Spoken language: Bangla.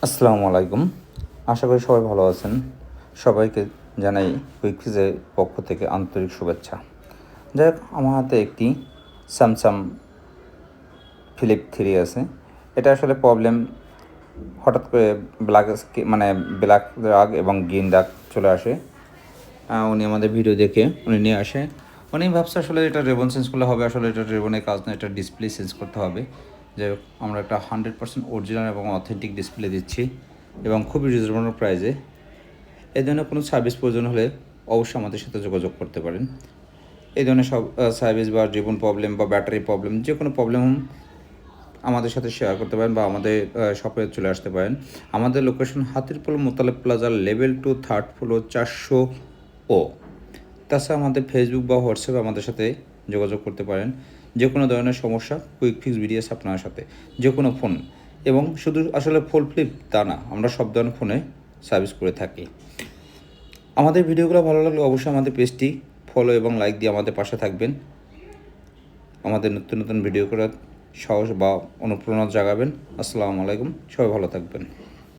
আসসালামু আলাইকুম। আশা করি সবাই ভালো আছেন। সবাইকে জানাই কুইক ফিজের পক্ষ থেকে আন্তরিক শুভেচ্ছা। যাই হোক, আমার হাতে একটি স্যামসাং ফ্লিপ 3 আছে। এটা আসলে প্রবলেম হঠাৎ করে ব্ল্যাক দাগ এবং গ্রিন দাগ চলে আসে। উনি আমাদের ভিডিও দেখে উনি নিয়ে আসে। উনি ভাবছে আসলে এটা রিবন চেঞ্জ করলে হবে, আসলে এটা রিবনের কাজ না, এটা ডিসপ্লে চেঞ্জ করতে হবে। যাই হোক, আমরা একটা 100% অরিজিনাল এবং অথেন্টিক ডিসপ্লে দিচ্ছি এবং খুবই রিজনেবল প্রাইসে। এই ধরনের কোনো সার্ভিস প্রয়োজন হলে অবশ্যই আমাদের সাথে যোগাযোগ করতে পারেন। এই ধরনের সব সার্ভিস বা রিবন প্রবলেম বা ব্যাটারি প্রবলেম, যে কোনো প্রবলেম আমাদের সাথে শেয়ার করতে পারেন বা আমাদের শপে চলে আসতে পারেন। আমাদের লোকেশন হাতিরপুল মোতালেব প্লাজার লেভেল 2 থার্ড ফ্লোর 400 ও। তাছাড়া আমাদের ফেসবুক বা হোয়াটসঅ্যাপে আমাদের সাথে যোগাযোগ করতে পারেন। যে কোনো ধরনের সমস্যা কুইক ফিক্স ভিডিওস আপনার সাথে, যে কোনো ফোন, এবং শুধু আসলে ফুল ফ্লিপ তা না, আমরা সব ধরনের ফোনে সার্ভিস করে থাকি। আমাদের ভিডিওগুলো ভালো লাগলে অবশ্যই আমাদের পেজটি ফলো এবং লাইক দিয়ে আমাদের পাশে থাকবেন। আমাদের নতুন নতুন ভিডিও করার সাহস বা অনুপ্রেরণা জাগাবেন। আসসালামু আলাইকুম, সবাই ভালো থাকবেন।